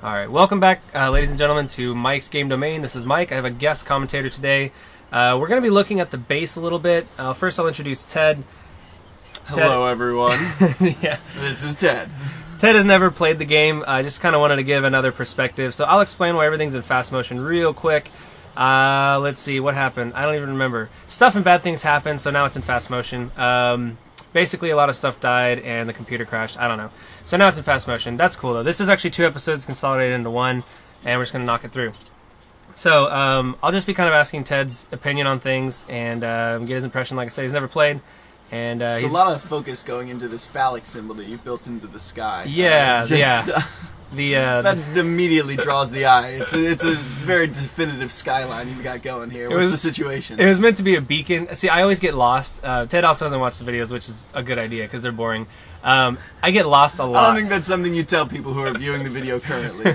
Alright, welcome back, ladies and gentlemen, to Mike's Game Domain. This is Mike. I have a guest commentator today. We're going to be looking at the base a little bit. First, I'll introduce Ted. Hello, everyone. Yeah. This is Ted. Ted has never played the game. I just kind of wanted to give another perspective. So I'll explain why everything's in fast motion real quick. Let's see, what happened? I don't even remember. Stuff and bad things happened, so now it's in fast motion. Basically, a lot of stuff died and the computer crashed. I don't know. So now it's in fast motion. That's cool, though. This is actually 2 episodes consolidated into 1, and we're just going to knock it through. So I'll just be kind of asking Ted's opinion on things and get his impression. Like I said, he's never played. And there's a lot of focus going into this phallic symbol that you built into the sky. Yeah, that immediately draws the eye. It's a very definitive skyline you've got going here. What's the situation? It was meant to be a beacon. See, I always get lost. Ted also doesn't watch the videos, which is a good idea because they're boring. I get lost a lot. I don't think that's something you tell people who are viewing the video currently.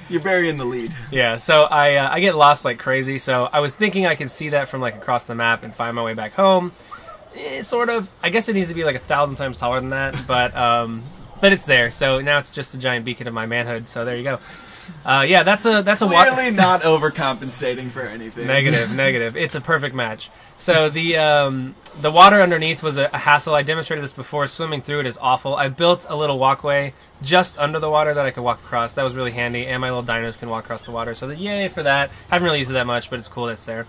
You're burying the lead. Yeah, so I get lost like crazy. So I was thinking I could see that from like across the map and find my way back home. Sort of. I guess it needs to be like 1,000 times taller than that, but it's there. So now it's just a giant beacon of my manhood. So there you go. Yeah, that's a clearly not overcompensating for anything. Negative. It's a perfect match. So the water underneath was a hassle. I demonstrated this before. Swimming through it is awful. I built a little walkway just under the water that I could walk across. That was really handy, and my little dinos can walk across the water. So yay for that. Haven't really used it that much, but it's cool that it's there.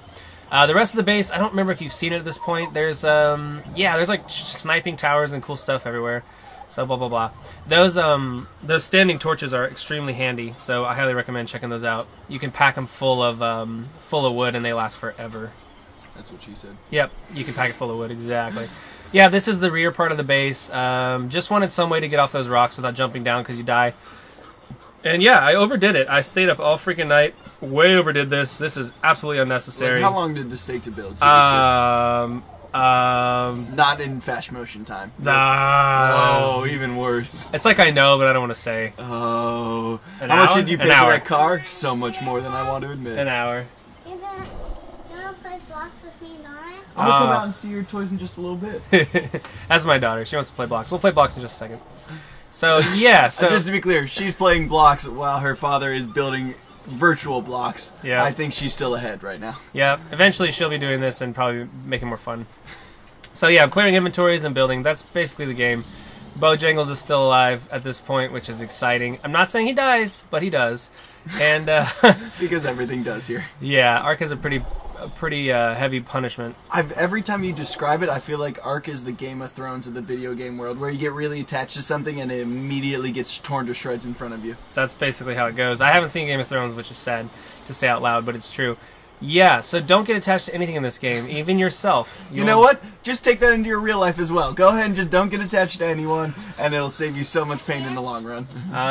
The rest of the base, I don't remember if you've seen it at this point. There's there's like sniping towers and cool stuff everywhere. So blah blah blah. Those standing torches are extremely handy. So I highly recommend checking those out. You can pack them full of wood and they last forever. That's what she said. Yep, you can pack it full of wood, exactly. Yeah, this is the rear part of the base. Just wanted some way to get off those rocks without jumping down because you die. And yeah, I overdid it. I stayed up all freaking night. Way overdid this. This is absolutely unnecessary. Like, how long did this take to build? Seriously? Not in fast motion time. Oh, even worse. It's like I know, but I don't want to say. Oh. How much did you pay for that car? So much more than I want to admit. An hour. You wanna play blocks with me, Donna? I'm gonna come out and see your toys in just a little bit. That's my daughter. She wants to play blocks. We'll play blocks in just a second. So yeah, just to be clear, she's playing blocks while her father is building virtual blocks. Yeah. I think she's still ahead right now. Yeah, eventually she'll be doing this and probably make it more fun. So yeah, clearing inventories and building, that's basically the game. Bojangles is still alive at this point, which is exciting. I'm not saying he dies, but he does. And because everything does here. Yeah, ARK has a pretty heavy punishment. Every time you describe it, I feel like ARK is the Game of Thrones of the video game world, where you get really attached to something and it immediately gets torn to shreds in front of you. That's basically how it goes. I haven't seen Game of Thrones, which is sad to say out loud, but it's true. Yeah, so don't get attached to anything in this game, even yourself. You know what? Just take that into your real life as well. Go ahead and just don't get attached to anyone, and it'll save you so much pain in the long run.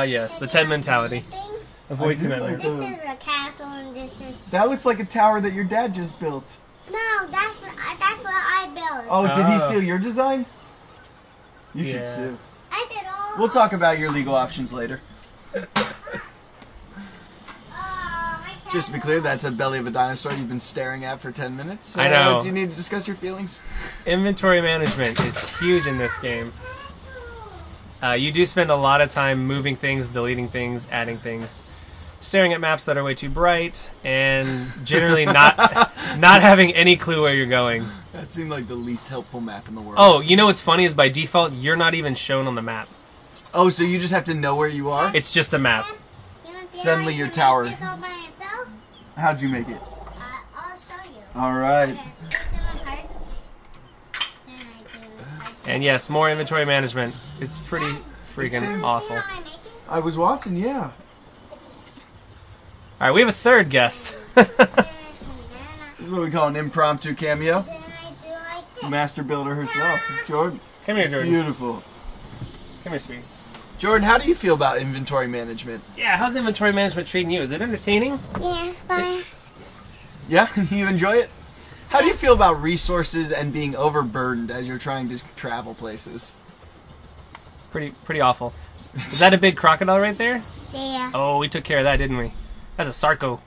Yes, the Ted mentality. Avoid commitment. This is a castle, and this is... That looks like a tower that your dad just built. No, that's what I built. Oh, did he steal your design? You should sue. I did all... We'll talk about your legal options later. Just to be clear, that's a belly of a dinosaur you've been staring at for 10 minutes. I know. Do you need to discuss your feelings? Inventory management is huge in this game. You do spend a lot of time moving things, deleting things, adding things, staring at maps that are way too bright, and generally not having any clue where you're going. That seemed like the least helpful map in the world. Oh, you know what's funny is by default, you're not even shown on the map. Oh, so you just have to know where you are? It's just a map. Send me your tower. How'd you make it? I'll show you. Alright. And yes, more inventory management. It's pretty freaking awful. I was watching, yeah. Alright, we have a third guest. This is what we call an impromptu cameo. Master builder herself, Jordan. Come here, Jordan. Beautiful. Come here, sweetie. Jordan, how do you feel about inventory management? Yeah, how's inventory management treating you? Is it entertaining? Yeah, fine. Yeah? You enjoy it? How do you feel about resources and being overburdened as you're trying to travel places? Pretty awful. Is that a big crocodile right there? Yeah. Oh, we took care of that, didn't we? That's a Sarco.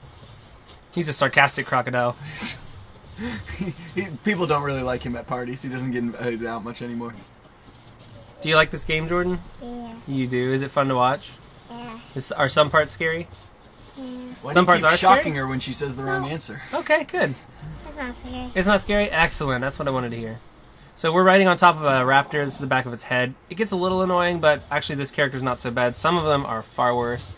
He's a sarcastic crocodile. People don't really like him at parties. He doesn't get invited out much anymore. Do you like this game, Jordan? Yeah. You do? Is it fun to watch? Yeah. Are some parts scary? Yeah. Why Some do you parts keep are shocking scary? her when she says the wrong No. answer? Okay, good. That's not scary. It's not scary? Excellent. That's what I wanted to hear. So we're riding on top of a raptor. This is the back of its head. It gets a little annoying, but actually this character's not so bad. Some of them are far worse.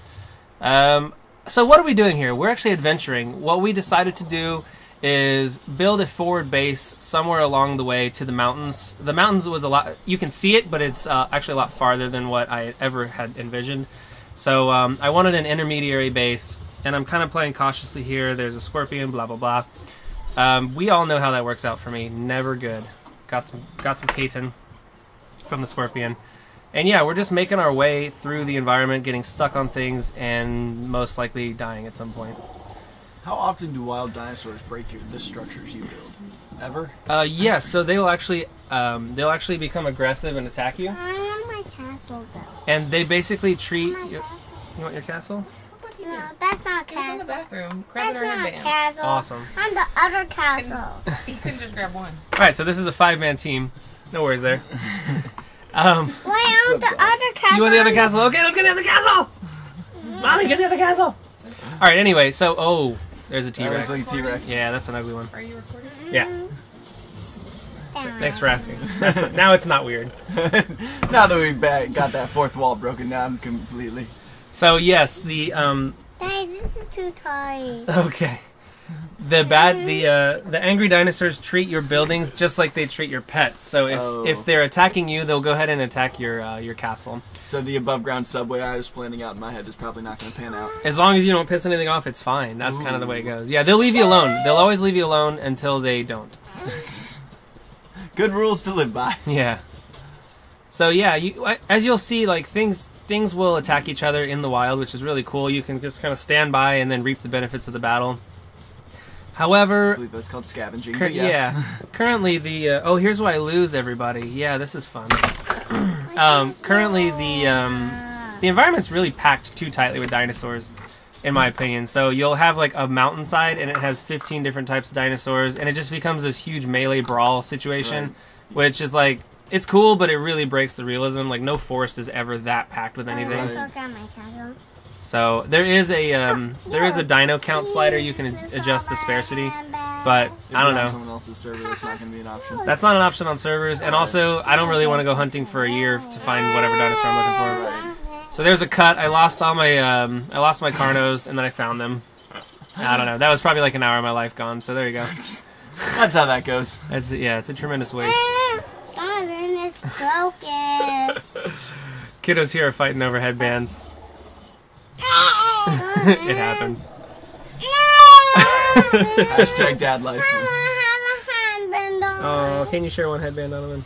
So what are we doing here? We're actually adventuring. What we decided to do is build a forward base somewhere along the way to the mountains. The mountains was a lot... You can see it, but it's actually a lot farther than what I ever had envisioned. So I wanted an intermediary base, and I'm kind of playing cautiously here. There's a scorpion, blah, blah, blah. We all know how that works out for me. Never good. Got some Kaiten from the scorpion. And yeah, we're just making our way through the environment, getting stuck on things, and most likely dying at some point. How often do wild dinosaurs break the structures you build? Ever? Yes, so they'll actually become aggressive and attack you. I want my castle though. And they basically treat My you. castle. You want your castle? What do you No, do? that's not He's in the castle. bathroom. Grab That's it our not headbands. castle. Awesome. I'm the other castle. He couldn't just grab one. All right, so this is a 5-man team. No worries there. Wait, I'm What's the up, guys? other castle. You want the other castle? Okay, let's get the other castle. Mommy, get the other castle. All right. Anyway, so there's a That T-Rex. looks like a T-Rex. Yeah, that's an ugly one. Are you recording? Yeah. Damn Thanks it. for asking. Now it's not weird. Now that we've got that fourth wall broken down completely. So yes, the Daddy, this is too tight. okay. The angry dinosaurs treat your buildings just like they treat your pets. So if they're attacking you, they'll go ahead and attack your castle. So the above ground subway I was planning out in my head is probably not going to pan out. As long as you don't piss anything off, it's fine. That's kind of the way it goes. Yeah, they'll leave you alone. They'll always leave you alone until they don't. Good rules to live by. Yeah. So yeah, as you'll see, like things will attack each other in the wild, which is really cool. You can just kind of stand by and then reap the benefits of the battle. I However, believe that's called scavenging. But yes. yeah, currently the here's where I lose everybody. Yeah, this is fun. Currently the environment's really packed too tightly with dinosaurs, in my opinion. So you'll have like a mountainside and it has 15 different types of dinosaurs, and it just becomes this huge melee brawl situation, which is like, it's cool, but it really breaks the realism. Like no forest is ever that packed with anything. I took out my castle. So there is a dino count slider. You can adjust the sparsity, but If I don't you're on know. someone else's server, that's not going to be an option. That's not an option on servers, and also I don't really want to go hunting for a year to find whatever dinosaur I'm looking for. So there's a cut. I lost all my Carnos, and then I found them. I don't know. That was probably like an hour of my life gone. So there you go. That's how that goes. It's a tremendous waste. Oh, then it's broken. Kiddos here are fighting over headbands. It happens. Hashtag dad life. I have a handband on. Oh, can you share one headband, Donovan?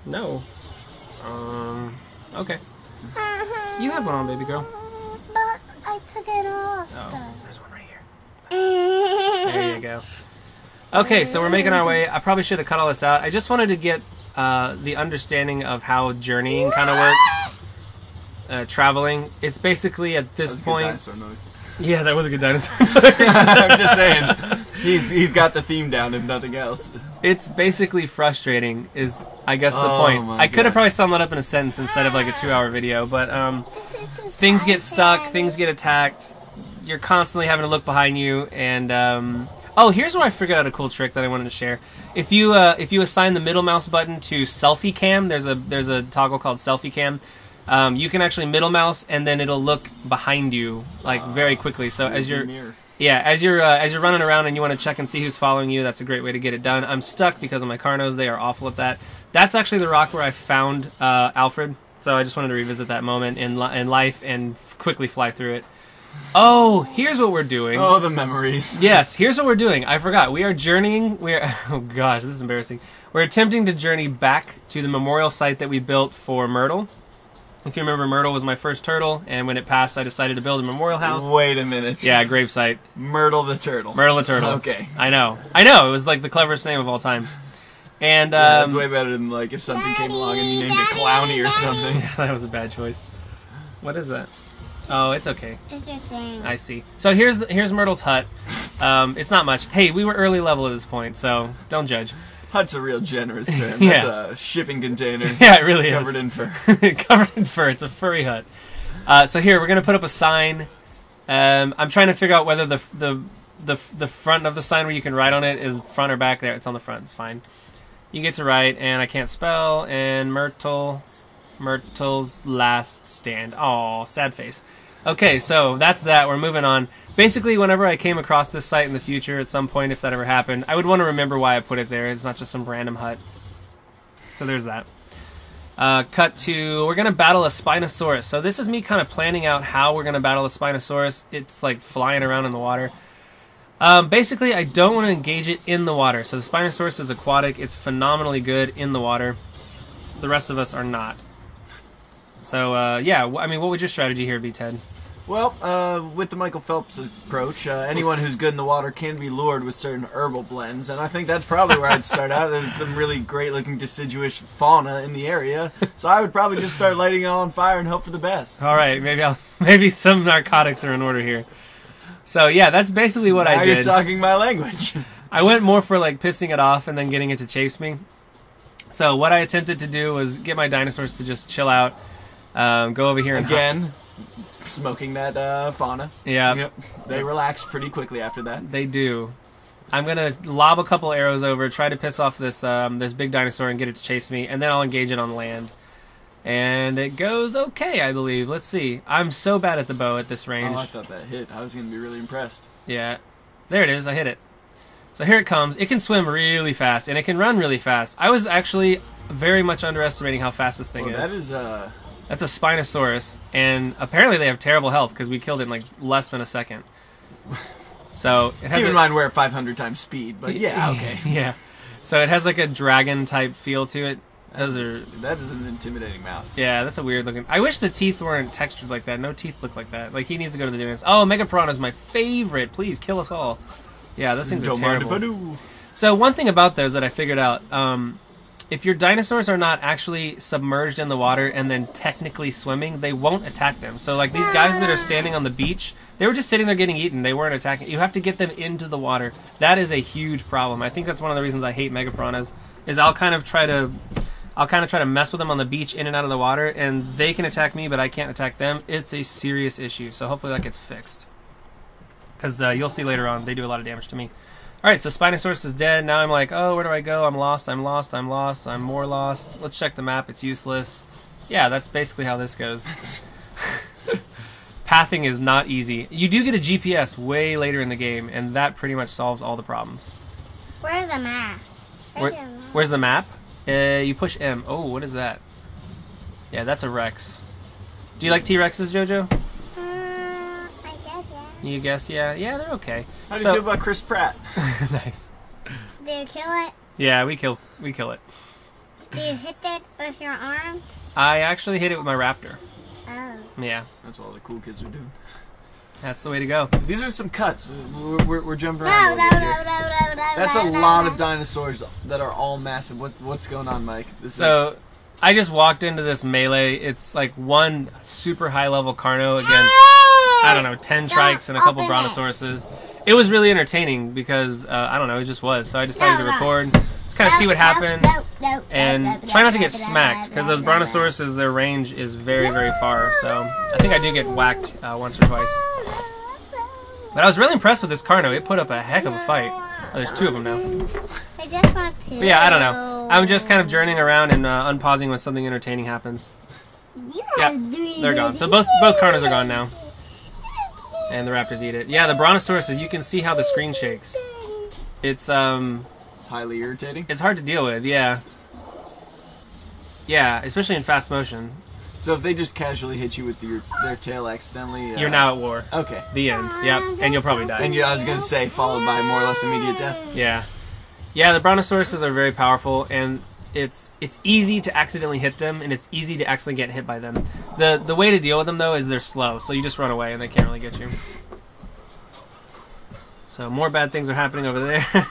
No. Okay. You have one on, baby girl. But I took it off. Oh, there's one right here. There you go. Okay, so we're making our way. I probably should have cut all this out. I just wanted to get the understanding of how journeying kind of works. Traveling. It's basically at this That was a good point. dinosaur noise. Yeah, that was a good dinosaur. I'm just saying, he's got the theme down, if nothing else. It's basically frustrating, is I guess the Oh point. my I could have God. probably summed that up in a sentence instead of like a 2-hour video, but things get stuck, things get attacked. You're constantly having to look behind you, and oh, here's where I figured out a cool trick that I wanted to share. If you assign the middle mouse button to selfie cam, there's a toggle called selfie cam. You can actually middle mouse, and then it'll look behind you like very quickly. So as you're running around and you want to check and see who's following you, that's a great way to get it done. I'm stuck because of my Carnos; they are awful at that. That's actually the rock where I found Alfred. So I just wanted to revisit that moment in life and quickly fly through it. Oh, here's what we're doing. Oh, the memories. Yes, here's what we're doing. I forgot. We are journeying. Oh gosh, this is embarrassing. We're attempting to journey back to the memorial site that we built for Myrtle. If you remember, Myrtle was my first turtle, and when it passed, I decided to build a memorial house. Wait a minute. Yeah, gravesite. Myrtle the turtle. Myrtle the turtle. Okay. I know. It was like the cleverest name of all time. And Yeah, that's way better than like if something came along and you named it Clowny or something. that was a bad choice. What is that? Oh, it's okay. It's your thing. I see. So here's Myrtle's hut. It's not much. Hey, we were early level at this point, so don't judge. Hut's a real generous term. Yeah. That's a shipping container. Yeah, it really Covered is. in fur. Covered in fur. It's a furry hut. So here we're gonna put up a sign. I'm trying to figure out whether the front of the sign where you can write on it is front or back. There, it's on the front. It's fine. You get to write, and I can't spell. And Myrtle's last stand. Aw, sad face. Okay, so that's that. We're moving on. Basically, whenever I came across this site in the future, at some point, if that ever happened, I would want to remember why I put it there. It's not just some random hut. So there's that. Cut to, we're going to battle a Spinosaurus. So this is me kind of planning out how we're going to battle a Spinosaurus. It's like flying around in the water. Basically, I don't want to engage it in the water. So the Spinosaurus is aquatic. It's phenomenally good in the water. The rest of us are not. So, yeah, I mean, what would your strategy here be, Ted? Well, with the Michael Phelps approach, anyone who's good in the water can be lured with certain herbal blends, and I think that's probably where I'd start out. There's some really great-looking deciduous fauna in the area, so I would probably just start lighting it all on fire and hope for the best. All right, maybe some narcotics are in order here. So yeah, that's basically what I did. Now you're talking my language. I went more for like pissing it off and then getting it to chase me. So what I attempted to do was get my dinosaurs to just chill out, go over here and again. Smoking that fauna. Yeah. Yep. They relax pretty quickly after that. They do. I'm gonna lob a couple arrows over, try to piss off this this big dinosaur and get it to chase me, and then I'll engage it on land. And it goes okay, I believe. Let's see. I'm so bad at the bow at this range. Oh, I thought that hit. I was gonna be really impressed. Yeah. There it is. I hit it. So here it comes. It can swim really fast, and it can run really fast. I was actually very much underestimating how fast this thing is. That is That's a Spinosaurus, and apparently they have terrible health because we killed it in like less than a second. So it has keep in mind we're at 500 times speed, but yeah, okay. Yeah. So it has like a dragon type feel to it. That is an intimidating mouth. Yeah, that's a weird looking. I wish the teeth weren't textured like that. No teeth look like that. Like he needs to go to the dunes. Oh, Mega Piranha is my favorite. Please kill us all. Yeah, those things are terrible. Don't mind if I do. So one thing about those that I figured out. If your dinosaurs are not actually submerged in the water and then technically swimming, they won't attack them. So like these guys that are standing on the beach, they were just sitting there getting eaten. They weren't attacking. You have to get them into the water. That is a huge problem. I think that's one of the reasons I hate Mega Piranhas, is I'll kind of try to mess with them on the beach in and out of the water, and they can attack me, but I can't attack them. It's a serious issue. So hopefully that gets fixed. Because you'll see later on, they do a lot of damage to me. Alright, so Spinosaurus is dead. Now I'm like, oh, where do I go? I'm lost, I'm lost, I'm lost, I'm more lost. Let's check the map, it's useless. Yeah, that's basically how this goes. Pathing is not easy. You do get a GPS way later in the game, and that pretty much solves all the problems. Where's the map? Where's the map? You push M. Oh, what is that? Yeah, that's a Rex. Do you like T-Rexes, Jojo? I guess, yeah. You guess, yeah? Yeah, they're okay. How do you feel about Chris Pratt? Nice. Do you kill it? Yeah, we kill it. Do you hit it with your arm? I actually hit it with my Raptor. Oh. Yeah. That's what all the cool kids are doing. That's the way to go. These are some cuts. We're jumping No, around. no. That's a lot of dinosaurs that are all massive. What's going on, Mike? I just walked into this melee. It's like one super high level Carno against, I don't know, 10 Trikes and a couple Brontosauruses. It was really entertaining because, I don't know, it just was. So I decided to record, just kind of see what happened, and try not to get smacked, because those Brontosauruses, their range is very, very far. So I think I do get whacked once or twice. But I was really impressed with this Carno. It put up a heck of a fight. Oh, there's two of them now. I just want to. But yeah, I don't know. I'm just kind of journeying around and unpausing when something entertaining happens. Yeah, they're gone. So both Carnos are gone now. And the Raptors eat it. Yeah, the Brontosauruses, you can see how the screen shakes. It's highly irritating. It's hard to deal with, yeah. Yeah, especially in fast motion. So if they just casually hit you with their tail accidentally... You're now at war. Okay. The end. Yep. And you'll probably die. And I was going to say, followed by more or less immediate death. Yeah. Yeah, the Brontosauruses are very powerful, and it's easy to accidentally hit them, and it's easy to accidentally get hit by them. The way to deal with them, though, is they're slow, so you just run away, and they can't really get you. So more bad things are happening over there.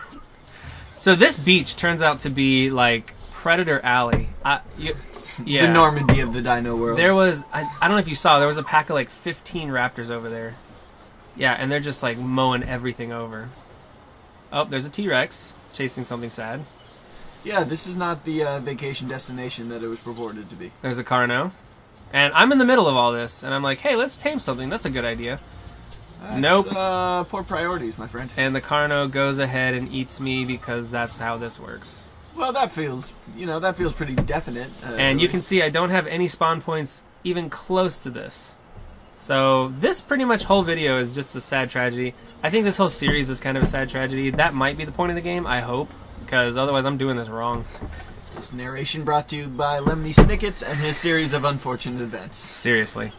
So this beach turns out to be, like, Predator Alley. Yeah. The Normandy of the dino world. There was, I don't know if you saw, there was a pack of like 15 raptors over there. Yeah, and they're just like mowing everything over. Oh, there's a T-Rex chasing something sad. Yeah, this is not the vacation destination that it was purported to be. There's a Carno. And I'm in the middle of all this, and I'm like, hey, let's tame something. That's a good idea. Nope. Poor priorities, my friend. And the Carno goes ahead and eats me because that's how this works. Well, that feels, that feels pretty definite. And you can see I don't have any spawn points even close to this. So this pretty much whole video is just a sad tragedy. I think this whole series is kind of a sad tragedy. That might be the point of the game, I hope, because otherwise I'm doing this wrong. This narration brought to you by Lemony Snickets and his series of unfortunate events. Seriously.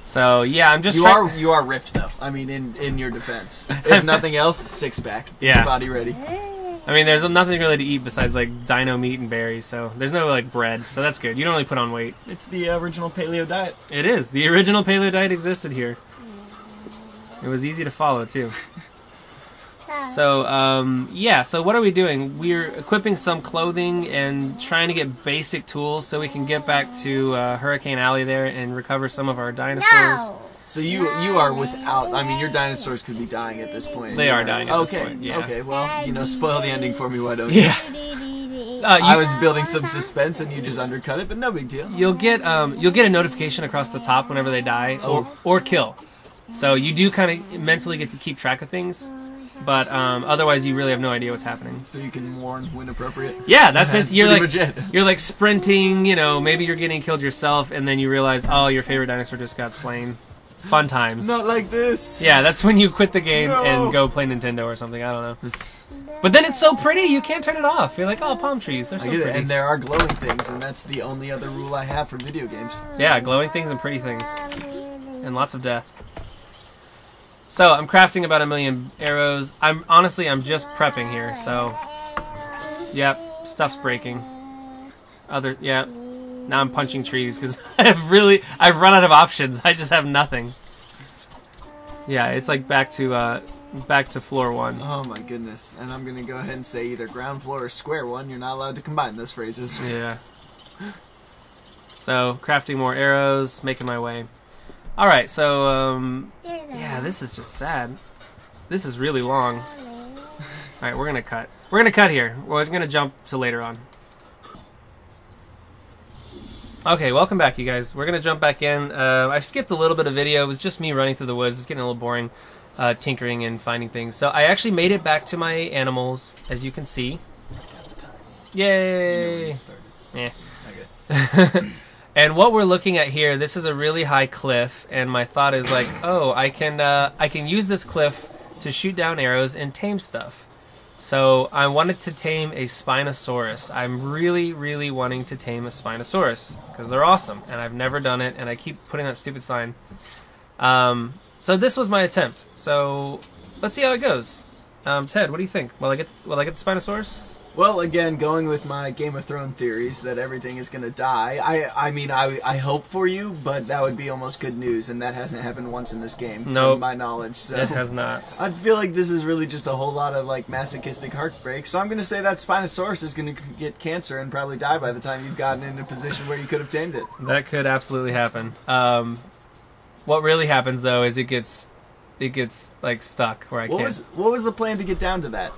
So yeah, I'm just you are ripped though. I mean, in your defense, if nothing else, 6-pack. Yeah. Body ready. I mean, there's nothing really to eat besides like dino meat and berries, so there's no like bread, so that's good. You don't really put on weight. It's the original paleo diet. It is. The original paleo diet existed here. It was easy to follow too. So yeah. So what are we doing? We're equipping some clothing and trying to get basic tools so we can get back to Hurricane Alley there and recover some of our dinosaurs. No. So you are without. I mean, your dinosaurs could be dying at this point. They are dying at this Okay. point. Yeah. Okay. Well, spoil the ending for me. Why don't you? Yeah. I was building some suspense and you just undercut it, but no big deal. You'll get a notification across the top whenever they die or kill. So you do kind of mentally get to keep track of things, but otherwise you really have no idea what's happening. So you can warn when appropriate. Yeah, that's basically legit. You're like sprinting. Maybe you're getting killed yourself, and then you realize, oh, your favorite dinosaur just got slain. Fun times. Not like this. Yeah, that's when you quit the game No. and go play Nintendo or something. I don't know. But then it's so pretty, you can't turn it off. You're like, oh, palm trees, they're so pretty. And there are glowing things, and that's the only other rule I have for video games. Yeah, glowing things and pretty things. And lots of death. So, I'm crafting about 1 million arrows. I'm just prepping here, so... Yep, stuff's breaking. Now I'm punching trees, because I've run out of options. I just have nothing. Yeah, it's like back to floor 1. Oh my goodness. And I'm gonna go ahead and say either ground floor or square 1. You're not allowed to combine those phrases. Yeah. So, crafting more arrows, making my way. Alright, so, yeah, this is just sad. This is really long. Alright, we're gonna cut. We're gonna cut here. We're gonna jump to later on. Okay, welcome back, you guys. We're gonna jump back in. I skipped a little bit of video. It was just me running through the woods. It's getting a little boring, tinkering and finding things. So I actually made it back to my animals, as you can see. Yay! Yeah. Okay. And what we're looking at here, this is a really high cliff, and my thought is like, oh, I can use this cliff to shoot down arrows and tame stuff. So I wanted to tame a Spinosaurus. I'm really, really wanting to tame a Spinosaurus because they're awesome, and I've never done it, and I keep putting that stupid sign. So this was my attempt. So let's see how it goes. Ted, what do you think? Will I get the Spinosaurus? Well, again, going with my Game of Thrones theories that everything is going to die, I hope for you, but that would be almost good news, and that hasn't happened once in this game, from my knowledge. So it has not. I feel like this is really just a whole lot of like masochistic heartbreak, so I'm going to say that Spinosaurus is going to get cancer and probably die by the time you've gotten in a position where you could have tamed it. That could absolutely happen. What really happens, though, is it gets like stuck where I can't. What was the plan to get down to that?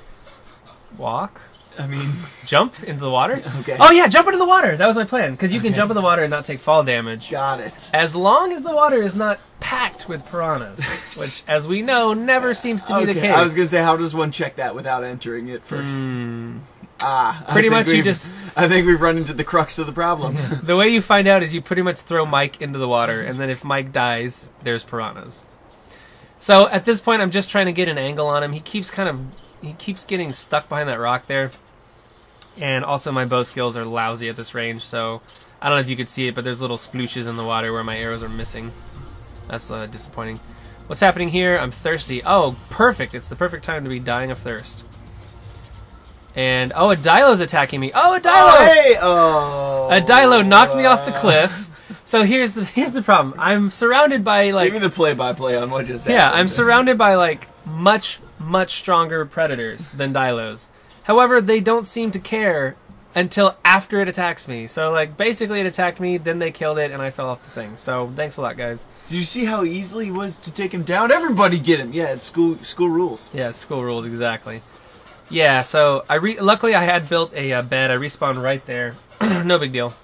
Walk? I mean, jump into the water? Okay. Oh yeah, jump into the water. That was my plan, because you can jump in the water and not take fall damage. Got it. As long as the water is not packed with piranhas, which, as we know, never seems to be the case. I was gonna say, how does one check that without entering it first? Pretty much you just... I think we've run into the crux of the problem. The way you find out is you pretty much throw Mike into the water, and then if Mike dies, there's piranhas. So at this point, I'm just trying to get an angle on him. He keeps getting stuck behind that rock there. And also my bow skills are lousy at this range, so I don't know if you could see it, but there's little splooshes in the water where my arrows are missing. That's disappointing. What's happening here? I'm thirsty. Oh, perfect. It's the perfect time to be dying of thirst. And, oh, a Dilo's attacking me. Oh, a Dilo! Oh, hey! Oh. A Dilo knocked me off the cliff. So here's the problem. I'm surrounded by, like... Give me the play-by-play on what just happened. Yeah, I'm surrounded by, like, much, much stronger predators than Dilos. However, they don't seem to care until after it attacks me. So, like, basically it attacked me, then they killed it, and I fell off the thing. So, thanks a lot, guys. Did you see how easily it was to take him down? Everybody get him! Yeah, it's school rules. Yeah, school rules, exactly. Yeah, so, luckily I had built a bed. I respawned right there. No big deal.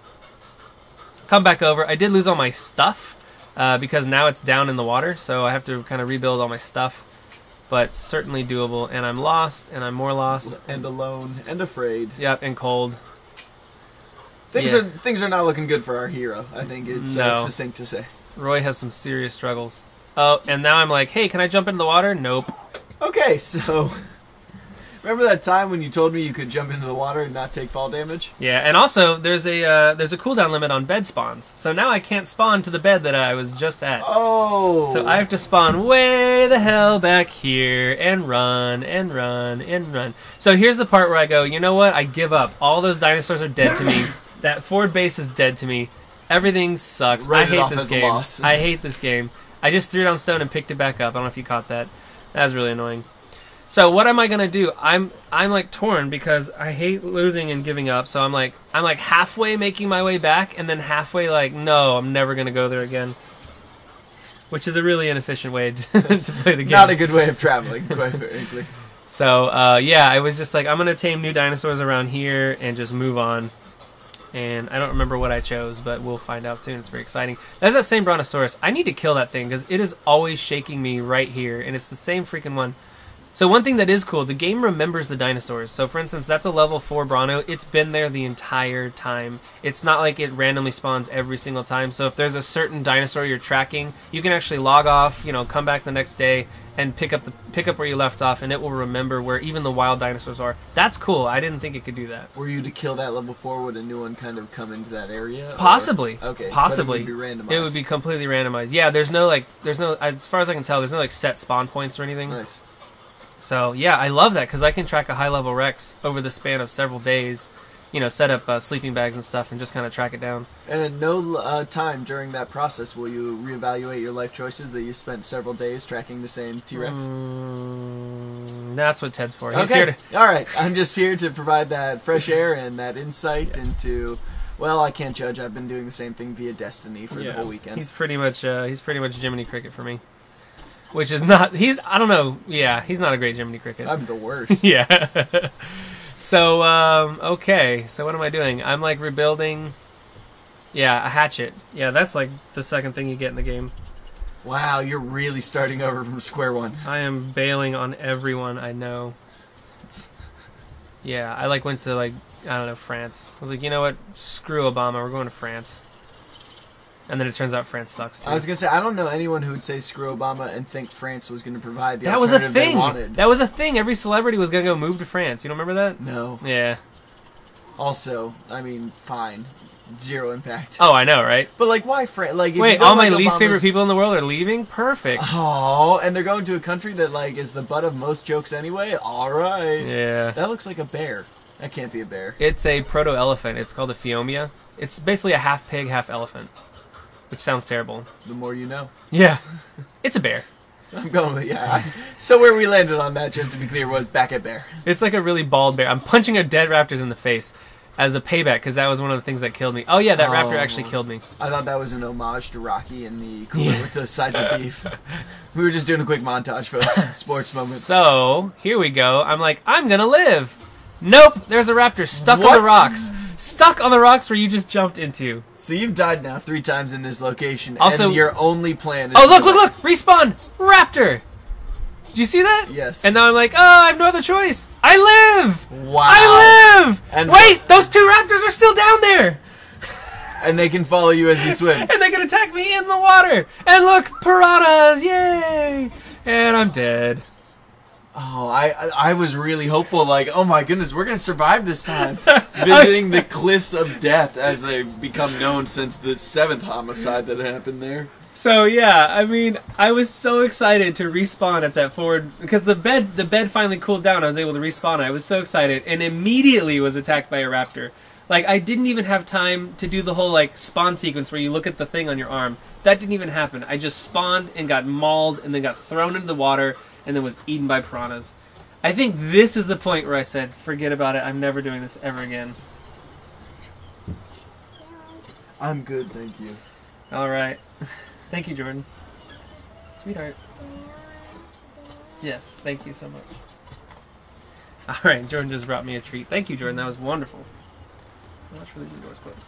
Come back over. I did lose all my stuff because now it's down in the water, so I have to kind of rebuild all my stuff. But certainly doable, and I'm lost, and I'm more lost. And alone, and afraid. Yep, and cold. Things are not looking good for our hero, I think it's succinct to say. Roy has some serious struggles. Oh, and now I'm like, hey, can I jump into the water? Nope. Okay, so... Remember that time when you told me you could jump into the water and not take fall damage? Yeah, and also there's a cooldown limit on bed spawns. So now I can't spawn to the bed that I was just at. Oh! So I have to spawn way the hell back here and run and run and run. So here's the part where I go, you know what? I give up. All those dinosaurs are dead to me. That forward base is dead to me. Everything sucks. I hate this game. I hate this game. I just threw down stone and picked it back up. I don't know if you caught that. That was really annoying. So what am I gonna do? I'm like torn because I hate losing and giving up. So I'm like halfway making my way back, and then halfway like, no, I'm never gonna go there again. Which is a really inefficient way to play the game. Not a good way of traveling, quite frankly. So yeah, I was just like, I'm gonna tame new dinosaurs around here and just move on. And I don't remember what I chose, but we'll find out soon. It's very exciting. That's that same Brontosaurus. I need to kill that thing because it is always shaking me right here, and it's the same freaking one. So one thing that is cool, the game remembers the dinosaurs. So for instance, that's a level 4 Bronto. It's been there the entire time. It's not like it randomly spawns every single time. So if there's a certain dinosaur you're tracking, you can actually log off, come back the next day and pick up where you left off, and it will remember where even the wild dinosaurs are. That's cool. I didn't think it could do that. Were you to kill that level 4, would a new one kind of come into that area? Possibly. Or? Okay. Possibly. But it would be randomized. It would be completely randomized. Yeah, there's no, as far as I can tell, there's no set spawn points or anything. Nice. So yeah, I love that because I can track a high-level Rex over the span of several days. Set up sleeping bags and stuff and just kind of track it down. And at no time during that process will you reevaluate your life choices that you spent several days tracking the same T-Rex? That's what Ted's for. He's here to... All right, I'm just here to provide that fresh air and that insight into... Well, I can't judge. I've been doing the same thing via Destiny for the whole weekend. He's pretty much Jiminy Cricket for me. Which is not... I don't know. Yeah, he's not a great Jiminy Cricket. I'm the worst. Yeah. So, okay. So what am I doing? I'm, rebuilding... Yeah, a hatchet. Yeah, that's, the second thing you get in the game. Wow, you're really starting over from square one. I am bailing on everyone I know. Yeah, I, went to, I don't know, France. I was like, you know what? Screw Obama. We're going to France. And then it turns out France sucks, too. I was going to say, I don't know anyone who would say screw Obama and think France was going to provide the that was a alternative thing. they wanted. That was a thing. Every celebrity was going to go move to France. You don't remember that? No. Yeah. Also, I mean, fine. Zero impact. Oh, I know, right? But, why France? Wait, all my least favorite people in the world are leaving? Perfect. Oh, and they're going to a country that, is the butt of most jokes anyway? All right. Yeah. That looks like a bear. That can't be a bear. It's a proto-elephant. It's called a Phiomia. It's basically a half pig, half elephant. Which sounds terrible. The more you know. Yeah. It's a bear. I'm going with, yeah. So where we landed on that, just to be clear, was back at bear. It's like a really bald bear. I'm punching a dead raptors in the face as a payback, because that was one of the things that killed me. Oh, yeah, that raptor actually killed me. I thought that was an homage to Rocky and the cooler with the sides of beef. We were just doing a quick montage, folks. Sports moment. So, here we go. I'm like, I'm going to live. Nope, there's a raptor stuck on the rocks. Stuck on the rocks where you just jumped into. So you've died now 3 times in this location, also, and your only plan is... Oh, look! Respawn! Raptor! Did you see that? Yes. And now I'm like, oh, I have no other choice. I live! Wow. I live! And wait, those 2 raptors are still down there! And they can follow you as you swim. And they can attack me in the water! And look, piranhas! Yay! And I'm dead. Oh, I was really hopeful, oh my goodness, we're going to survive this time. Visiting the cliffs of death, as they've become known since the 7th homicide that happened there. So, yeah, I mean, I was so excited to respawn at that forward, because the bed finally cooled down, I was able to respawn, I was so excited, and immediately was attacked by a raptor. I didn't even have time to do the whole, spawn sequence where you look at the thing on your arm. That didn't even happen. I just spawned and got mauled, and then got thrown into the water, and then was eaten by piranhas. I think this is the point where I said, forget about it, I'm never doing this ever again. I'm good, thank you. Alright. Thank you, Jordan. Sweetheart. Yes, thank you so much. Alright, Jordan just brought me a treat. Thank you, Jordan, that was wonderful. So much for leaving the doors closed.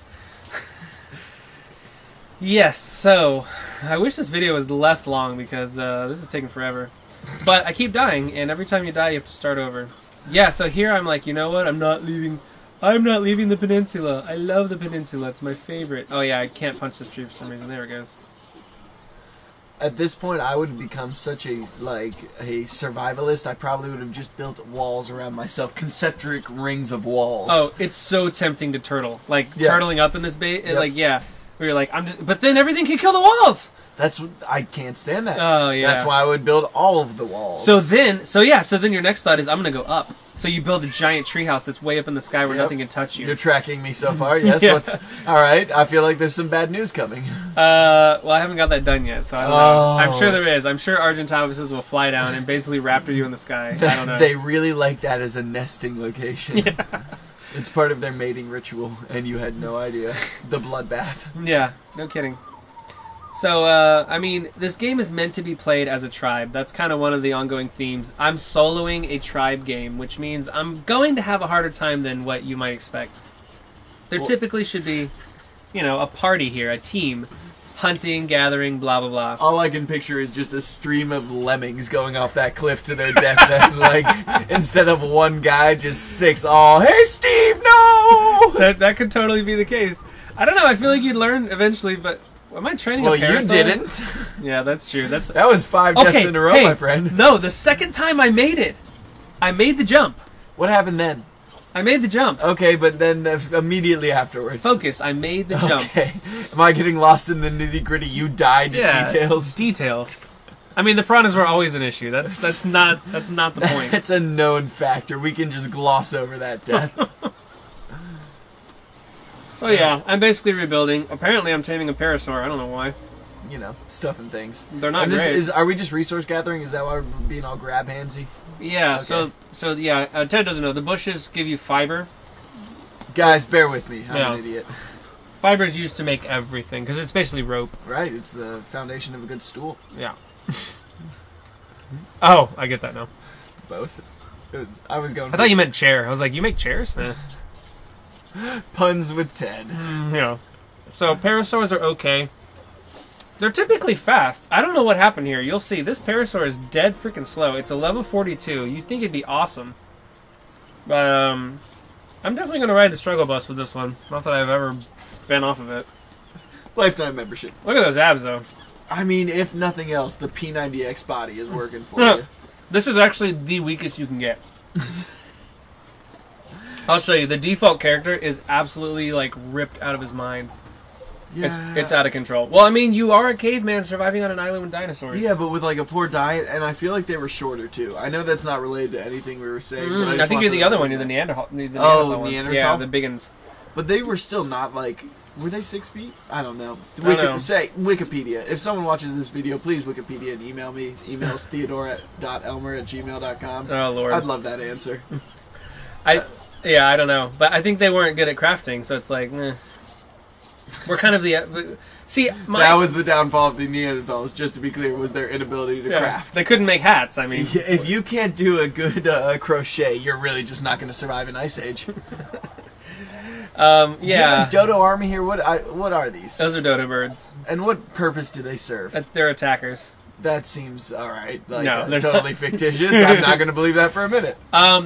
Yes, so I wish this video was less long because this is taking forever. But I keep dying, and every time you die, you have to start over. Yeah, so here I'm like, you know what? I'm not leaving the peninsula. I love the peninsula. It's my favorite. Oh yeah, I can't punch this tree for some reason. There it goes. At this point, I would have become such a survivalist. I probably would have just built walls around myself, concentric rings of walls. Oh, it's so tempting to turtle, like Yeah. turtling up in this bait. Yep. Like yeah, we were like, but then everything can kill the walls. That's what I can't stand that. Oh yeah. That's why I would build all of the walls. So then your next thought is I'm gonna go up. So you build a giant treehouse that's way up in the sky where Yep. nothing can touch you. You're tracking me so far. Yes. Yeah. All right. I feel like there's some bad news coming. Well, I haven't got that done yet, so I don't know. Oh. I'm sure there is. I'm sure Argentavises will fly down and basically raptor you in the sky. I don't know. They really like that as a nesting location. Yeah. It's part of their mating ritual, and you had no idea. The bloodbath. Yeah, no kidding. So, I mean, this game is meant to be played as a tribe. That's kind of one of the ongoing themes. I'm soloing a tribe game, which means I'm going to have a harder time than what you might expect. There typically should be, you know, a party here, a team. Hunting, gathering, blah, blah, blah. All I can picture is just a stream of lemmings going off that cliff to their death. And, like, instead of one guy, just six. Oh, hey, Steve, no! That could totally be the case. I don't know. I feel like you'd learn eventually, but am I training a Well, you parasite? didn't. Yeah, that's true. That was 5 deaths in a row, my friend. No, the second time I made it. I made the jump. What happened then? I made the jump. Okay, but then immediately afterwards. Focus. I made the jump. Okay. Am I getting lost in the nitty gritty? You died Yeah, details. Details. I mean, the piranhas were always an issue. That's not the point. It's a known factor. We can just gloss over that death. So yeah, I'm basically rebuilding. Apparently, I'm taming a parasaur. I don't know why. You know, stuff and things. They're not And this great. are we just resource gathering? Is that why we're being all grab handsy? Yeah. Okay. So yeah. Ted doesn't know. The bushes give you fiber. Guys, bear with me. I'm Yeah. an idiot. Fiber is used to make everything because it's basically rope. Right, it's the foundation of a good stool. Yeah. Oh, I get that now. Both. I was going I thought you meant chair. I was like, you make chairs? puns with Ted. Yeah. So parasaurs are okay. They're typically fast. I don't know what happened here. You'll see. This parasaur is dead freaking slow. It's a level 42. You'd think it'd be awesome. But, I'm definitely going to ride the struggle bus with this one. Not that I've ever been off of it. Lifetime membership. Look at those abs, though. I mean, if nothing else, the P90X body is working for you. This is actually the weakest you can get. I'll show you. The default character is absolutely, like, ripped out of his mind. Yeah. It's out of control. Well, I mean, you are a caveman surviving on an island with dinosaurs. Yeah, but with like a poor diet, and I feel like they were shorter too. I know that's not related to anything we were saying. But I, I just think want you're the to other know one. You're the that. Neanderthal. Oh, ones. Neanderthal? Yeah, the big ones. But they were still not like. Were they 6 feet? I don't know. I don't know. Say Wikipedia. If someone watches this video, please Wikipedia and email me. Email's theodore.elmer@gmail.com. Oh, Lord. I'd love that answer. Yeah, I don't know. But I think they weren't good at crafting, so it's like, eh. We're kind of the... See, That was the downfall of the Neanderthals, just to be clear, was their inability to craft. They couldn't make hats, I mean. If you can't do a good crochet, you're really just not going to survive an ice age. Yeah. Do you have a dodo army here? What are these? Those are dodo birds. And what purpose do they serve? They're attackers. That seems alright. Like, No, they're totally fictitious. I'm not going to believe that for a minute.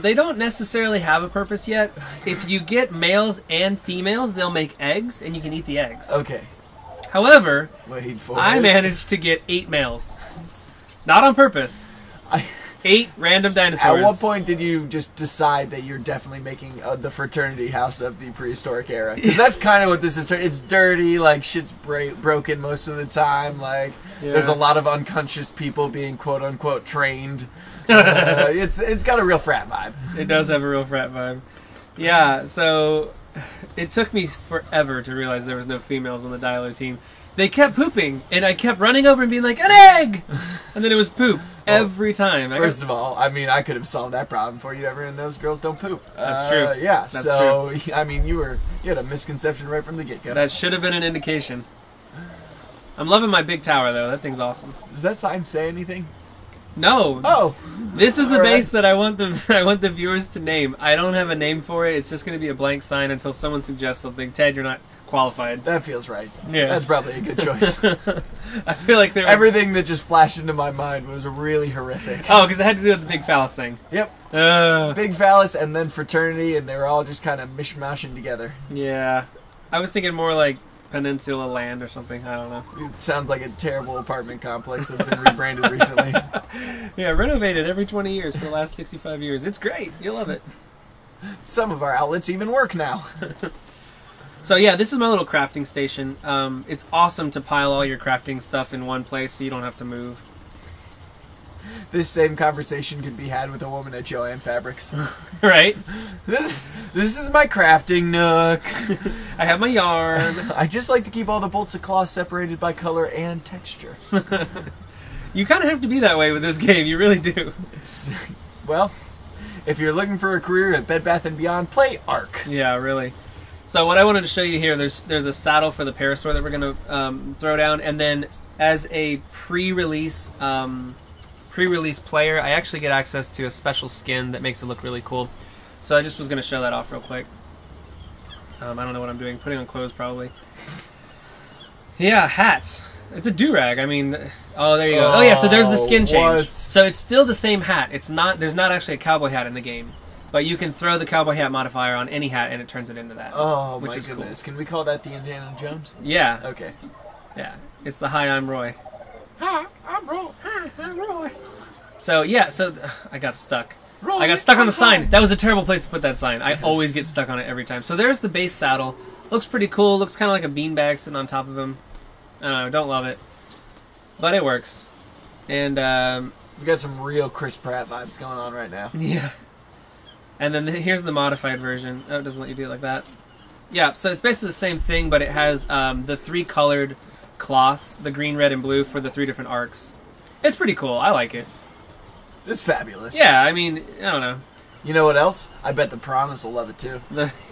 They don't necessarily have a purpose yet. If you get males and females, they'll make eggs, and you can eat the eggs. Okay. However, Wait for I it. managed to get 8 males. Not on purpose. 8 random dinosaurs. At what point did you just decide that you're definitely making the fraternity house of the prehistoric era? Because that's kind of what this is. It's dirty, like shit's broken most of the time. Like there's a lot of unconscious people being quote unquote trained. It's got a real frat vibe. It does have a real frat vibe. Yeah, so it took me forever to realize there was no females on the Dialo team. They kept pooping, and I kept running over and being like, an egg! And then it was poop every time. First of all, I mean, I could have solved that problem for you. Everyone knows girls don't poop. That's true. Yeah, That's so, I mean, you had a misconception right from the get-go. That should have been an indication. I'm loving my big tower, though. That thing's awesome. Does that sign say anything? No. Oh. This is the All base that I want the viewers to name. I don't have a name for it. It's just going to be a blank sign until someone suggests something. Ted, you're not qualified. That feels right. Yeah. That's probably a good choice. I feel like they're Everything that just flashed into my mind was really horrific. Oh, because it had to do with the big phallus thing. Yep. Big phallus and then fraternity, and they were all just kind of mishmashing together. Yeah. I was thinking more like Peninsula Land or something. I don't know. It sounds like a terrible apartment complex that's been rebranded recently. Yeah, renovated every 20 years for the last 65 years. It's great. You'll love it. Some of our outlets even work now. So yeah, this is my little crafting station. It's awesome to pile all your crafting stuff in one place so you don't have to move. This same conversation could be had with a woman at Joann Fabrics. Right? This is my crafting nook. I have my yarn. I just like to keep all the bolts of cloth separated by color and texture. You kind of have to be that way with this game. You really do. Well, if you're looking for a career at Bed Bath & Beyond, play ARK. Yeah, really. So what I wanted to show you here, there's a saddle for the Parasaur that we're going to throw down, and then as a pre-release player, I actually get access to a special skin that makes it look really cool. So I just was going to show that off real quick. I don't know what I'm doing. Putting on clothes, probably. Yeah, hats. It's a do-rag. I mean, oh, there you go. Oh, yeah, so there's the skin change. What? So it's still the same hat. It's not. There's not actually a cowboy hat in the game. But you can throw the cowboy hat modifier on any hat, and it turns it into that. Oh, which my is goodness. cool. Can we call that the Indiana Jones? Yeah. Okay. Yeah. It's the Hi, I'm Roy. Hi, I'm Roy. Hi, I'm Roy. So, yeah, so I got stuck. Roy, I got stuck on the sign. home. That was a terrible place to put that sign. I always get stuck on it every time. So there's the base saddle. Looks pretty cool. Looks kind of like a beanbag sitting on top of him. I don't know. Don't love it. But it works. And, We got some real Chris Pratt vibes going on right now. yeah. And then here's the modified version. Oh, it doesn't let you do it like that. Yeah, so it's basically the same thing, but it has the 3 colored cloths, the green, red, and blue, for the 3 different arcs. It's pretty cool. I like it. It's fabulous. Yeah, I mean, I don't know. You know what else? I bet the Piranhas will love it too.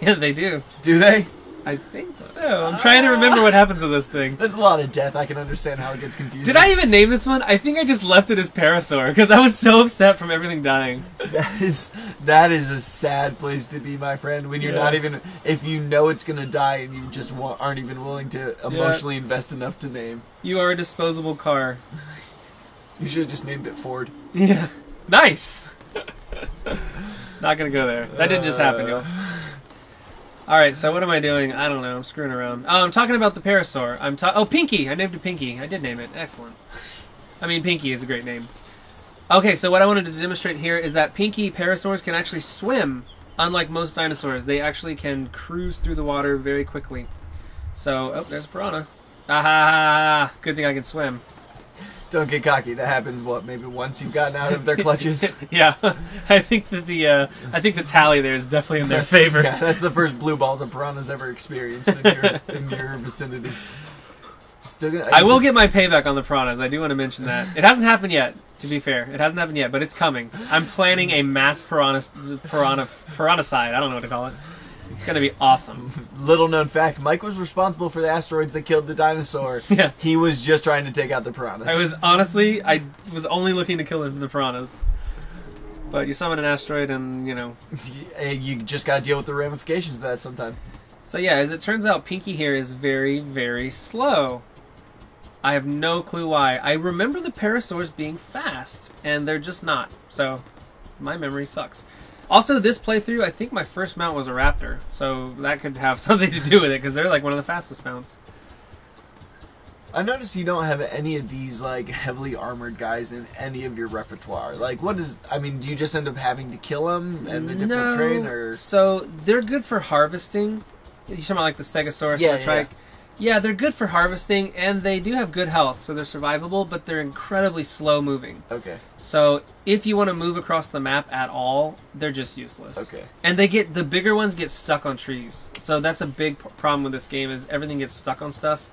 Yeah, they do. Do they? I think so. I'm trying to remember what happens with this thing. There's a lot of death. I can understand how it gets confusing. Did I even name this one? I think I just left it as Parasaur because I was so upset from everything dying. That is a sad place to be, my friend. When you're not even, if you know it's gonna die and you just aren't even willing to emotionally invest enough to name. You are a disposable car. You should have just named it Ford. Yeah. Nice. Not gonna go there. That didn't just happen, y'all. Alright, so what am I doing? I don't know. I'm screwing around. Oh, I'm talking about the Parasaur. Oh, Pinky! I named it Pinky. I did name it. Excellent. I mean, Pinky is a great name. Okay, so what I wanted to demonstrate here is that Pinky Parasaurs can actually swim, unlike most dinosaurs. They actually can cruise through the water very quickly. So, oh, there's a piranha. Ah, good thing I can swim. Don't get cocky. That happens, what, maybe once you've gotten out of their clutches? Yeah, I think that the tally there is definitely in their favor. Yeah, that's the first blue balls a piranha's ever experienced in your vicinity. Still gonna, I will get my payback on the piranhas. I do want to mention that. It hasn't happened yet, to be fair. It hasn't happened yet, but it's coming. I'm planning a mass piranhacide. I don't know what to call it. It's going to be awesome. Little known fact, Mike was responsible for the asteroids that killed the dinosaur. Yeah. He was just trying to take out the piranhas. I was only looking to kill the piranhas. But you summon an asteroid and, you know. You just got to deal with the ramifications of that sometime. So yeah, as it turns out, Pinky here is very, very slow. I have no clue why. I remember the Parasaurs being fast, and they're just not. So, my memory sucks. Also, this playthrough, I think my first mount was a raptor, so that could have something to do with it, because they're like one of the fastest mounts. I noticed you don't have any of these like heavily armored guys in any of your repertoire. Like, what is? I mean, do you just end up having to kill them and the different train, or? So they're good for harvesting. You talking about like the Stegosaurus and the Trike? Yeah, they're good for harvesting, and they do have good health, so they're survivable, but they're incredibly slow moving. Okay. So if you want to move across the map at all, they're just useless. Okay. And the bigger ones get stuck on trees. So that's a big problem with this game, is everything gets stuck on stuff.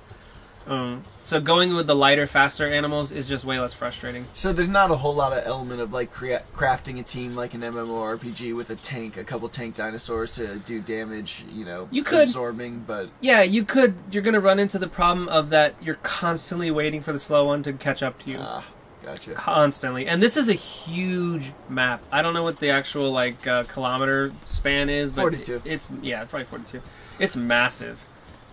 So going with the lighter, faster animals is just way less frustrating. So there's not a whole lot of element of like crafting a team like an MMORPG with a tank, a couple tank dinosaurs to do damage, you know, you could, absorbing, but... Yeah, you could. You're going to run into the problem of that you're constantly waiting for the slow one to catch up to you. Ah, gotcha. Constantly. And this is a huge map. I don't know what the actual, like, kilometer span is, but 42. It's probably 42. It's massive.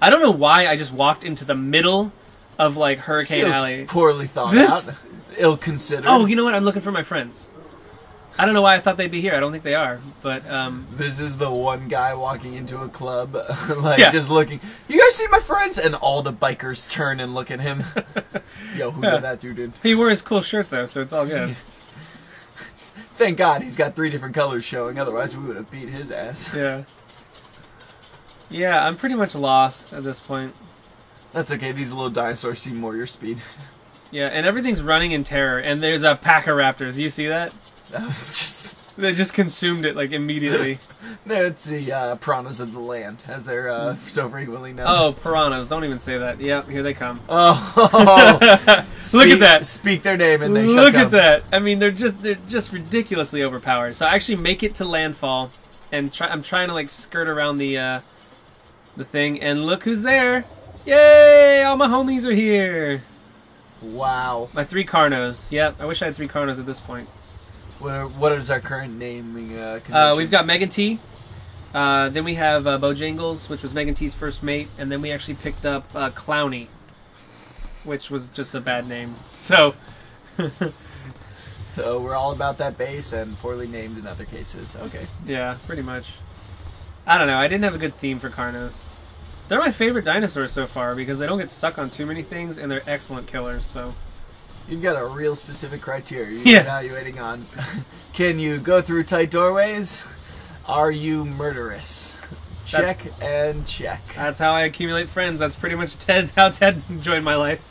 I don't know why I just walked into the middle of, like, Hurricane Feels Alley. poorly thought out. Ill-considered. Oh, you know what? I'm looking for my friends. I don't know why I thought they'd be here. I don't think they are, but This is the one guy walking into a club, just looking. You guys see my friends? And all the bikers turn and look at him. Yo, who did that dude? He wore his cool shirt though, so it's all good. Thank God he's got 3 different colors showing. Otherwise, we would have beat his ass. Yeah. Yeah, I'm pretty much lost at this point. That's okay. These little dinosaurs seem more your speed. Yeah, and everything's running in terror. And there's a pack of raptors. You see that? That was just... They just consumed it, like, immediately. It's the piranhas of the land, as they're so frequently known. Oh, piranhas. Don't even say that. Yep, here they come. Oh. Look at that. Speak their name and they Look shall at that. I mean, they're just ridiculously overpowered. So I actually make it to landfall, and I'm trying to, like, skirt around the thing, and look who's there. Yay! All my homies are here. Wow. My 3 Carnos. Yep, I wish I had 3 Carnos at this point. What is our current naming convention? We've got Megan T. Then we have Bojangles, which was Megan T's first mate, and then we actually picked up Clowny, which was just a bad name. So, so we're all about that base and poorly named in other cases. Okay. yeah, pretty much. I don't know. I didn't have a good theme for Carnos. They're my favorite dinosaurs so far because they don't get stuck on too many things, and they're excellent killers. So. You've got a real specific criteria you're evaluating on. Can you go through tight doorways? Are you murderous? Check and check. That's how I accumulate friends. That's pretty much how Ted joined my life.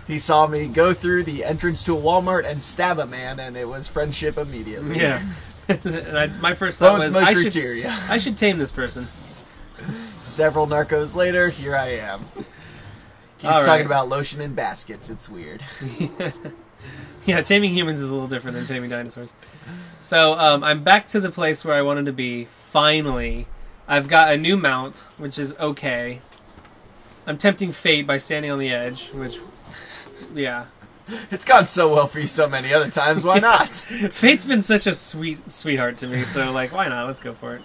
He saw me go through the entrance to a Walmart and stab a man, and it was friendship immediately. Yeah. And my first thought was, I should tame this person. Several narcos later, here I am. Keeps talking about lotion in baskets. It's weird. Yeah, taming humans is a little different than taming dinosaurs. So I'm back to the place where I wanted to be. Finally, I've got a new mount, which is okay. I'm tempting fate by standing on the edge, which, yeah. It's gone so well for you so many other times. Why not? Fate's been such a sweetheart to me, so like, why not? Let's go for it.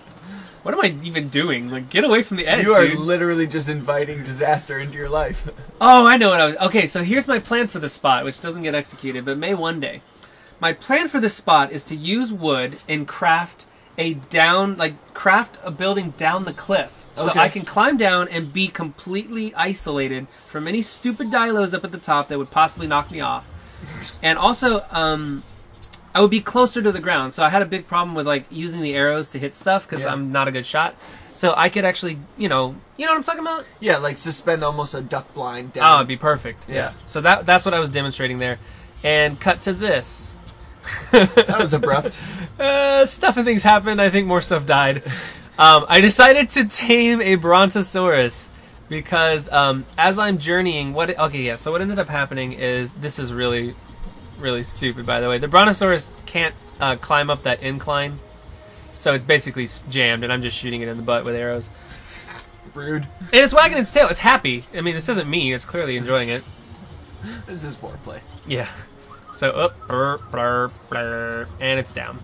What am I even doing? Like, get away from the edge, You are dude. literally just inviting disaster into your life. Oh, I know what I was... Okay, so here's my plan for the spot, which doesn't get executed, but may one day. My plan for this spot is to use wood and craft a building down the cliff. So I can climb down and be completely isolated from any stupid dilos up at the top that would possibly knock me off. And also, I would be closer to the ground, so I had a big problem with like using the arrows to hit stuff because I'm not a good shot. So I could actually, you know what I'm talking about? Yeah, like suspend almost a duck blind down. Oh, it'd be perfect. Yeah. So that's what I was demonstrating there, and cut to this. That was abrupt. Stuff and things happened. I think more stuff died. I decided to tame a Brontosaurus because as I'm journeying, so what ended up happening is this is really stupid, by the way. The Brontosaurus can't climb up that incline, so it's basically jammed, and I'm just shooting it in the butt with arrows. Rude. And it's wagging its tail. It's happy. I mean, this isn't mean. It's clearly enjoying it. This is foreplay. Yeah. So up, and it's down.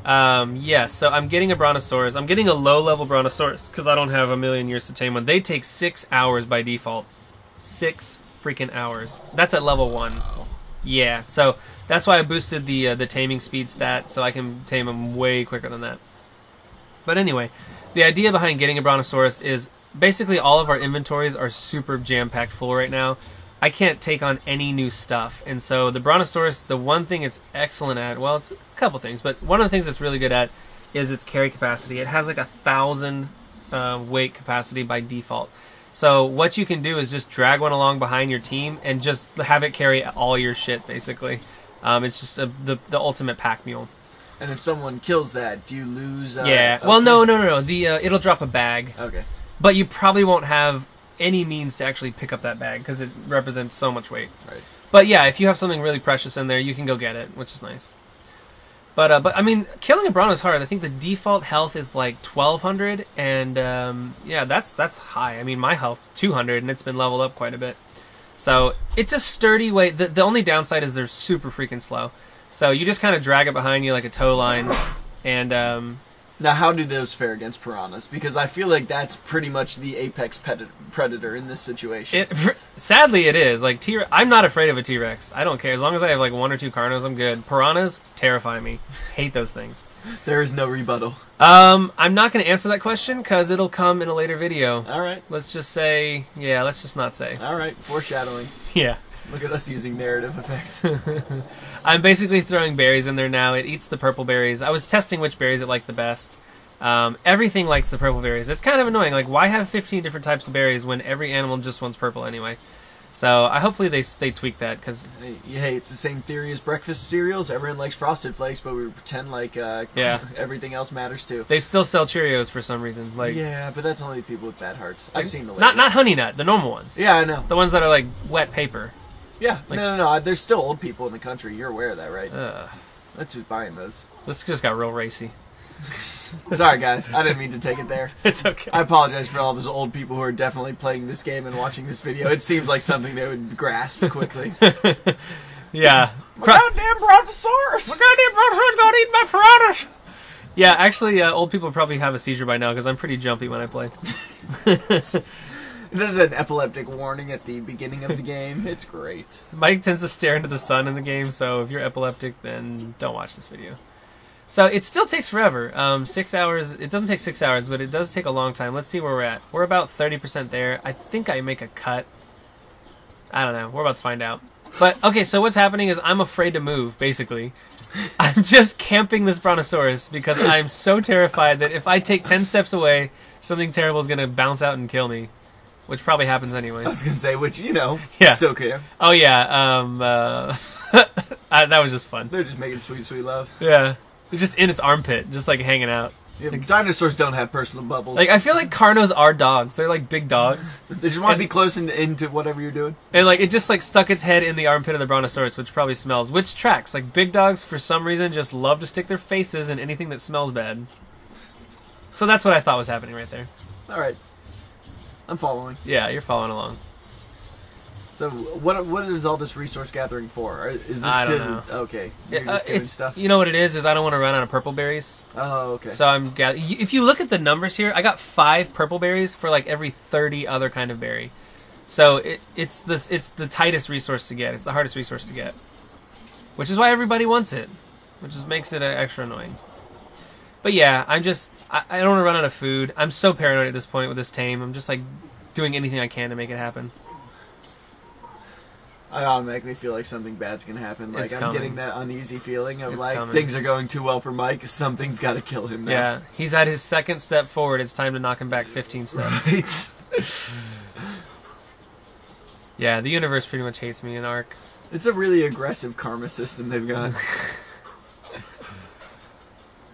So I'm getting a Brontosaurus. I'm getting a low-level Brontosaurus because I don't have a million years to tame one. They take 6 hours by default. 6 freaking hours. That's at level 1. Yeah, so that's why I boosted the taming speed stat, so I can tame them way quicker than that. But anyway, the idea behind getting a Brontosaurus is basically all of our inventories are super jam-packed full right now. I can't take on any new stuff, and so the Brontosaurus, the one thing it's excellent at, well, it's a couple things, but one of the things it's really good at is its carry capacity. It has like 1,000 weight capacity by default. So what you can do is just drag one along behind your team and just have it carry all your shit, basically. It's just the ultimate pack mule. And if someone kills that, do you lose? Yeah. Well, no. It'll drop a bag. Okay. But you probably won't have any means to actually pick up that bag because it represents so much weight. Right. Yeah, if you have something really precious in there, you can go get it, which is nice. But I mean, killing a Bronto is hard. I think the default health is like 1,200, and that's high. I mean, my health's 200, and it's been leveled up quite a bit. So it's a sturdy way. The only downside is they're super freaking slow. So you just kind of drag it behind you like a tow line, and Now, how do those fare against piranhas? Because I feel like that's pretty much the apex predator in this situation. Sadly, it is. Like I'm not afraid of a T-Rex. I don't care. As long as I have like 1 or 2 Carnos, I'm good. Piranhas terrify me. Hate those things. There is no rebuttal. I'm not going to answer that question because it'll come in a later video. All right. Let's just say, yeah, let's just not say. All right, foreshadowing. Yeah. Look at us using narrative effects. I'm basically throwing berries in there now. It eats the purple berries. I was testing which berries it liked the best. Everything likes the purple berries. It's kind of annoying. Like, why have 15 different types of berries when every animal just wants purple anyway? So hopefully they tweak that because hey, it's the same theory as breakfast cereals. Everyone likes Frosted Flakes, but we pretend like everything else matters too. They still sell Cheerios for some reason. Like yeah, but that's only people with bad hearts. I've seen the not Honey Nut, the normal ones. Yeah, I know. The ones that are like wet paper. Yeah, like, no. There's still old people in the country. You're aware of that, right? Ugh. That's who's buying those. This just got real racy. Sorry, guys. I didn't mean to take it there. It's okay. I apologize for all those old people who are definitely playing this game and watching this video. It seems like something they would grasp quickly. Yeah. My goddamn Brontosaurus! My goddamn Brontosaurus gonna eat my piranhas! Yeah, actually, old people probably have a seizure by now because I'm pretty jumpy when I play. There's an epileptic warning at the beginning of the game. It's great. Mike tends to stare into the sun in the game, so if you're epileptic, then don't watch this video. So it still takes forever. 6 hours. It doesn't take 6 hours, but it does take a long time. Let's see where we're at. We're about 30% there. I think I make a cut. I don't know. We're about to find out. But, okay, so what's happening is I'm afraid to move, basically. I'm just camping this Brontosaurus because I'm so terrified that if I take 10 steps away, something terrible is going to bounce out and kill me. Which probably happens anyway. I was going to say, which, you know, yeah. Still can. Oh, yeah. That was just fun. They're just making sweet, sweet love. Yeah. It's just in its armpit, just like hanging out. Yeah, like, dinosaurs don't have personal bubbles. Like, I feel like Carnos are dogs. They're like big dogs. They just want to be close into whatever you're doing. And like, it just like stuck its head in the armpit of the Brontosaurus, which probably smells. Which tracks. Like, big dogs, for some reason, just love to stick their faces in anything that smells bad. So that's what I thought was happening right there. Alright. I'm following. Yeah, you're following along. So what is all this resource gathering for? Is this I don't know. Okay, you're just doing stuff? You know what it is I don't want to run out of purple berries. Oh, okay. So I'm if you look at the numbers here, I got 5 purple berries for like every 30 other kind of berry. So it's the tightest resource to get. It's the hardest resource to get. Which is why everybody wants it. Which just makes it extra annoying. But yeah, I don't want to run out of food. I'm so paranoid at this point with this tame. I'm just like doing anything I can to make it happen. I automatically feel like something bad's gonna happen. Like It's I'm coming. getting that uneasy feeling of It's like coming. things are going too well for Mike. Something's got to kill him now. Yeah, he's at his second step forward. It's time to knock him back 15 steps. Right. Yeah, the universe pretty much hates me in ARK. It's a really aggressive karma system they've got.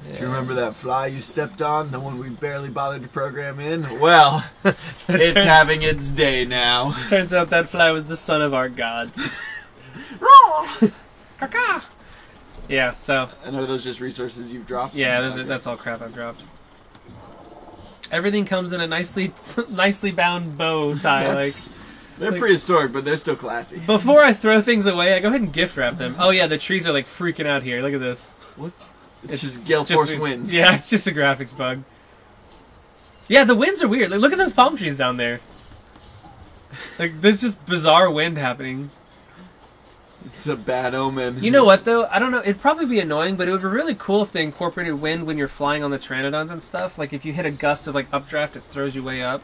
Yeah. Do you remember that fly you stepped on? The one we barely bothered to program in? Well, it's having its day now. Turns out that fly was the son of our god. Yeah, so... And are those just resources you've dropped? Yeah, Okay. that's all crap I've dropped. Everything comes in a nicely bound bow tie. They're prehistoric, but they're still classy. Before I throw things away, I go ahead and gift wrap them. Oh yeah, the trees are like freaking out here. Look at this. What? It's just gale force winds. Yeah, it's just a graphics bug. Yeah, the winds are weird. Like, look at those palm trees down there. Like, there's just bizarre wind happening. It's a bad omen. You know what, though? I don't know. It'd probably be annoying, but it would be really cool if they incorporated wind when you're flying on the Pteranodons and stuff. Like, if you hit a gust of, like, updraft, it throws you way up.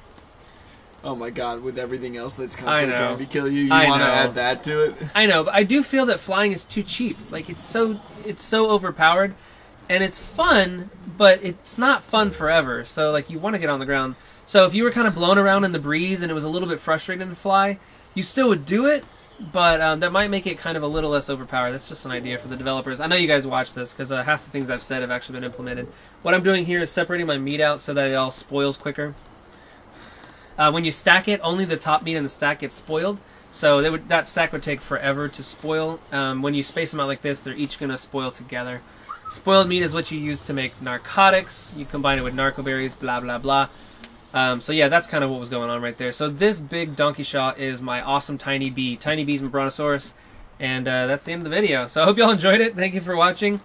Oh my god, with everything else that's constantly I know. trying to kill you, you I want to know. add that to it? I know, but I do feel that flying is too cheap. Like, it's so overpowered, and it's fun, but it's not fun forever. So, like, you want to get on the ground. So if you were kind of blown around in the breeze and it was a little bit frustrating to fly, you still would do it, but that might make it kind of a little less overpowered. That's just an idea for the developers. I know you guys watch this, because half the things I've said have actually been implemented. What I'm doing here is separating my meat out so that it all spoils quicker. When you stack it, only the top meat in the stack gets spoiled. So that stack would take forever to spoil. When you space them out like this, they're each going to spoil together. Spoiled meat is what you use to make narcotics. You combine it with narcoberries, blah, blah, blah. So yeah, that's kind of what was going on right there. So this big donkey shaw is my awesome tiny bee. Tiny bee's my brontosaurus. And that's the end of the video. So I hope y'all enjoyed it. Thank you for watching.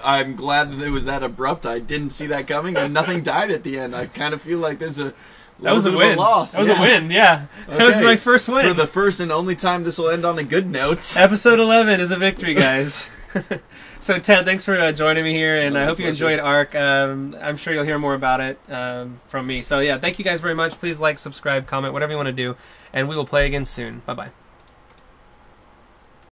I'm glad that it was that abrupt. I didn't see that coming, and nothing died at the end. I kind of feel like there's a that was a win. Loss. That was a win, yeah. Okay. That was my first win. For the first and only time this will end on a good note. Episode 11 is a victory, guys. So, Ted, thanks for joining me here, and I hope you enjoyed ARK. I'm sure you'll hear more about it from me. So, yeah, thank you guys very much. Please like, subscribe, comment, whatever you want to do, and we will play again soon. Bye-bye.